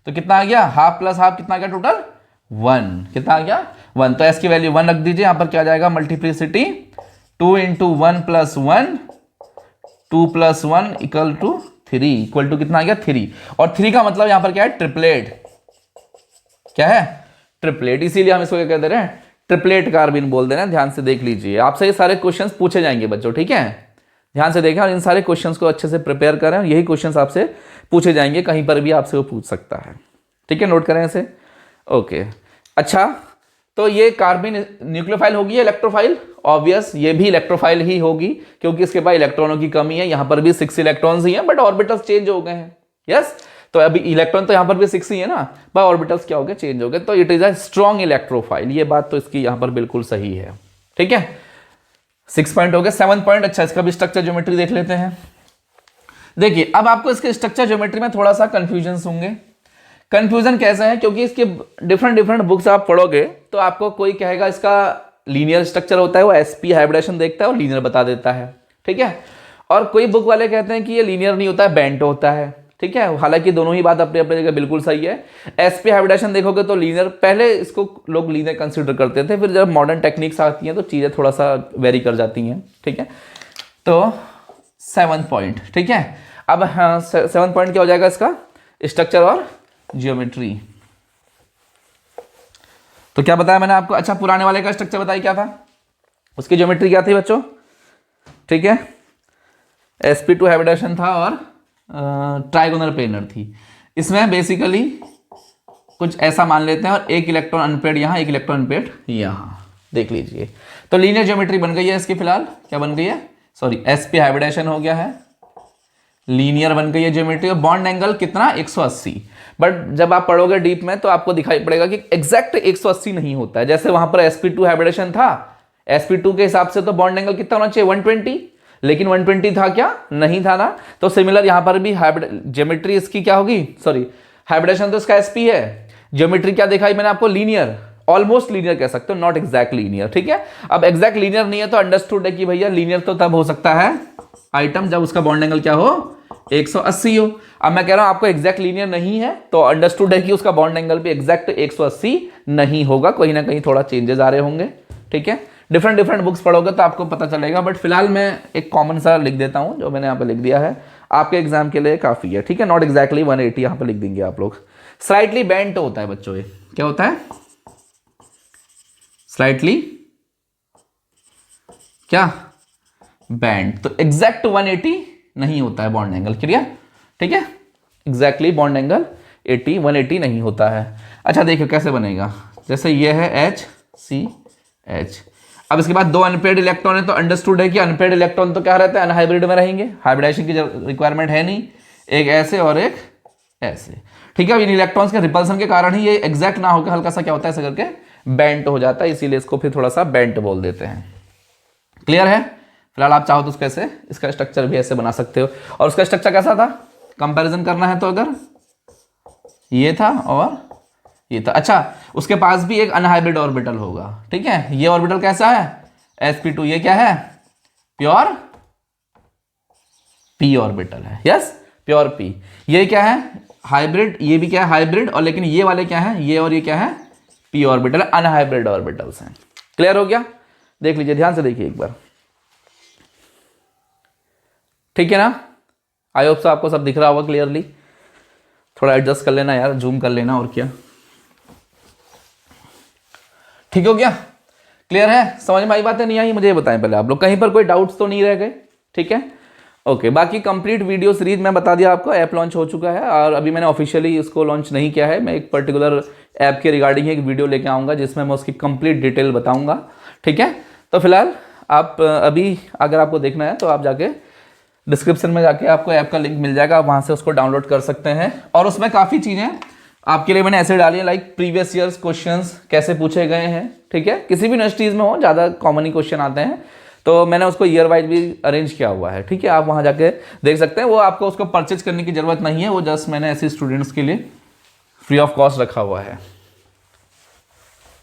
तो कितना आ गया, हाफ प्लस हाफ कितना आ गया टोटल 1, कितना आ गया 1, तो s की वैल्यू 1 रख दीजिए, यहां पर क्या आ जाएगा multiplicity 2 into 1 plus 1, 2 plus 1 equal to 3, equal to कितना आ गया 3, और 3 का मतलब यहां पर क्या है ट्रिपलेट, क्या है ट्रिपलेट, इसीलिए हम इसको क्या कहते हैं ट्रिपलेट कार्बन बोल दे रहे हैं। ध्यान से देख लीजिए, आपसे ये सारे क्वेश्चंस पूछे जाएंगे बच्चों, ठीक है, ध्यान से देखें और इन सारे क्वेश्चंस को अच्छे से प्रिपेयर करें, और यही क्वेश्चंस आपसे पूछे जाएंगे, कहीं पर भी आपसे वो पूछ सकता है, ठीक है, नोट करें इसे, ओके। अच्छा तो ये कार्बन न्यूक्लियोफाइल होगी या इलेक्ट्रोफाइल, ऑब्वियस ये भी इलेक्ट्रोफाइल ही होगी, क्योंकि इसके पास इलेक्ट्रॉनों की कमी है, यहां पर भी 6 इलेक्ट्रॉन्स ही हैं, बट ऑर्बिटल्स चेंज हो गए हैं, यस, तो अभी इलेक्ट्रॉन तो यहां पर भी 6 ही है ना, पर ऑर्बिटल्स क्या हो गए, चेंज हो गए, तो it is a strong electrophile, ये बात तो इसकी यहां पर बिल्कुल सही है, ठीक है। 6 पॉइंट हो गए, 7 पॉइंट, अच्छा इसका भी स्ट्रक्चर ज्योमेट्री देख लेते हैं। देखिए अब आपको इसके स्ट्रक्चर ज्योमेट्री में थोड़ा सा कंफ्यूजन होंगे, कंफ्यूजन कैसे है, क्योंकि इसके डिफरेंट बुक्स आप पढ़ोगे तो आपको कोई कहेगा इसका लीनियर स्ट्रक्चर होता है, वो sp हाइब्रिडेशन देखता है और लीनियर बता देता है, ठीक है, और कोई बुक वाले कहते हैं कि ये लीनियर नहीं होता है, बेंट होता है, ठीक है, हालांकि दोनों ही बात अपने अपने जगह बिल्कुल सही है। sp हाइब्रिडेशन देखोगे तो लीनियर, पहले इसको लोग लीनियर कंसिडर करते थे, फिर जब मॉडर्न टेक्निक्स आती हैं तो चीज़ें थोड़ा सा वेरी कर जाती हैं, ठीक है, तो 7 पॉइंट, ठीक है। अब हाँ 7 पॉइंट क्या हो जाएगा इसका, स्ट्रक्चर और ज्योमेट्री, तो क्या बताया मैंने आपको, अच्छा पुराने वाले का स्ट्रक्चर बताइए क्या था, उसकी ज्योमेट्री क्या थी बच्चों, ठीक है, sp2 हाइब्रिडेशन था और ट्राइगोनल प्लेनर थी, इसमें बेसिकली कुछ ऐसा मान लेते हैं, और एक इलेक्ट्रॉन अनपेड यहाँ, एक इलेक्ट्रॉन अनपेड यहाँ, देख लीजिए, तो लीनियर ज्योमेट्री बन गई है इसकी, फिलहाल क्या बन गई है, सॉरी sp हाइब्रिडेशन हो गया है, लीनियर बन गई है ज्योमेट्री, और बॉन्ड एंगल कितना 180, बट जब आप पढ़ोगे डीप में तो आपको दिखाई पड़ेगा कि एग्जैक्ट 180 नहीं होता है, जैसे वहां पर sp2 हाइब्रिडेशन था, sp2 के हिसाब से तो बॉन्ड एंगल कितना होना चाहिए 120, लेकिन 120 था क्या, नहीं था ना, तो सिमिलर यहां पर भी ज्योमेट्री इसकी क्या होगी, सॉरी हाइब्रिडेशन तो इसका sp है, ज्योमेट्री क्या दिखाई मैंने आपको, लीनियर, ऑलमोस्ट लीनियर कह सकते हो, नॉट एग्जैक्ट लीनियर, ठीक है। अब एग्जैक्ट लीनियर नहीं है तो अंडरस्टूड है कि भैया लीनियर तो तब हो सकता है आइटम जब उसका बॉन्ड एंगल क्या हो 180 हो। अब मैं कह रहा हूं आपको एग्जैक्ट लीनियर नहीं है तो अंडरस्टूड है कि उसका बॉन्ड एंगल भी एग्जैक्ट 180 नहीं होगा, कहीं ना कहीं थोड़ा चेंजेस आ रहे होंगे, ठीक है। डिफरेंट बुक्स पढ़ोगे तो आपको पता चलेगा, बट फिलहाल मैं एक कॉमन सा लिख देता हूं जो मैंने यहाँ पे लिख दिया है, आपके एग्जाम के लिए काफी है, ठीक है, नॉट एग्जैक्टली 180 यहाँ पे लिख देंगे आप लोग। स्लाइटली बेंट होता है बच्चों, ये क्या होता है, स्लाइटली क्या बेंट, तो एग्जैक्ट 180 नहीं होता है बॉन्ड एंगल। क्लियर? ठीक है, एग्जैक्टली बॉन्ड एंगल 80 180 नहीं होता है। अच्छा देखिए कैसे बनेगा, जैसे ये है HCH, अब इसके बाद दो अनपेयर्ड इलेक्ट्रॉन है, तो अंडरस्टूड है कि अनपेयर्ड इलेक्ट्रॉन तो क्या रहता है, अनहाइब्रिड में रहेंगे, हाइब्रिडाइजेशन की रिक्वायरमेंट है नहीं, एक ऐसे और एक ऐसे। ठीक है, अब इन इलेक्ट्रॉन्स के रिपल्सन के कारण ही ये एग्जैक्ट ना होकर हल्का सा क्या होता है, ऐसे करके बेंट हो जाता है, इसीलिए इसको फिर थोड़ा सा बेंट बोल देते हैं। क्लियर है? फिलहाल आप चाहो तो उसको ऐसे, इसका स्ट्रक्चर भी ऐसे बना सकते हो। और उसका स्ट्रक्चर कैसा था, कंपैरिजन करना है तो अगर ये था और ये था। अच्छा, उसके पास भी एक अनहाइब्रिड ऑर्बिटल होगा। ठीक है, ये ऑर्बिटल कैसा है, sp2, ये क्या है, प्योर p ऑर्बिटल है। Yes, pure p। ये क्या है, हाइब्रिड, ये भी क्या है, हाइब्रिड, और लेकिन ये वाले क्या है, ये और ये क्या है, p ऑर्बिटल, अनहाइब्रिड ऑर्बिटल्स हैं। क्लियर हो गया? देख लीजिए, ध्यान से देखिए एक बार। ठीक है ना? आई होप सो आपको सब दिख रहा होगा क्लियरली। थोड़ा एडजस्ट कर लेना यार, जूम कर लेना, और क्या। ठीक हो गया? क्लियर है? समझ में आई बात है, नहीं आई? मुझे ये बताएं पहले आप लोग, कहीं पर कोई डाउट्स तो नहीं रह गए? ठीक है, ओके। बाकी कंप्लीट वीडियो सीरीज मैं बता दिया आपको, ऐप लॉन्च हो चुका है, और अभी मैंने ऑफिशियली इसको लॉन्च नहीं किया है। मैं एक पर्टिकुलर ऐप के रिगार्डिंग एक वीडियो लेके आऊँगा जिसमें मैं उसकी कंप्लीट डिटेल बताऊँगा। ठीक है, तो फिलहाल आप अभी अगर आपको देखना है तो आप जाके डिस्क्रिप्शन में जाके आपको ऐप का लिंक मिल जाएगा, आप वहाँ से उसको डाउनलोड कर सकते हैं। और उसमें काफ़ी चीज़ें आपके लिए मैंने ऐसे डाली है, लाइक प्रीवियस ईयर्स क्वेश्चंस कैसे पूछे गए हैं। ठीक है, किसी भी यूनिवर्सिटीज़ में हो, ज़्यादा कॉमन ही क्वेश्चन आते हैं, तो मैंने उसको ईयर वाइज भी अरेंज किया हुआ है। ठीक है, आप वहाँ जाके देख सकते हैं। वो आपको उसको परचेज करने की ज़रूरत नहीं है, वो जस्ट मैंने ऐसे स्टूडेंट्स के लिए फ्री ऑफ कॉस्ट रखा हुआ है।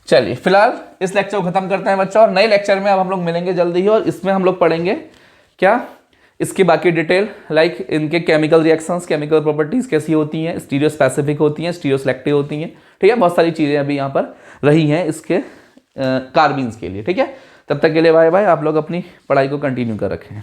चलिए फिलहाल इस लेक्चर को खत्म करते हैं बच्चों, और नए लेक्चर में अब हम लोग मिलेंगे जल्दी ही, और इसमें हम लोग पढ़ेंगे क्या, इसकी बाकी डिटेल, लाइक इनके केमिकल रिएक्शंस, केमिकल प्रॉपर्टीज कैसी होती हैं, स्टीरियो स्पेसिफिक होती हैं, स्टीरियो सेलेक्टिव होती हैं। ठीक है, बहुत सारी चीज़ें अभी यहाँ पर रही हैं इसके कार्बीन्स के लिए। ठीक है, तब तक के लिए बाय बाय। आप लोग अपनी पढ़ाई को कंटिन्यू कर रखें।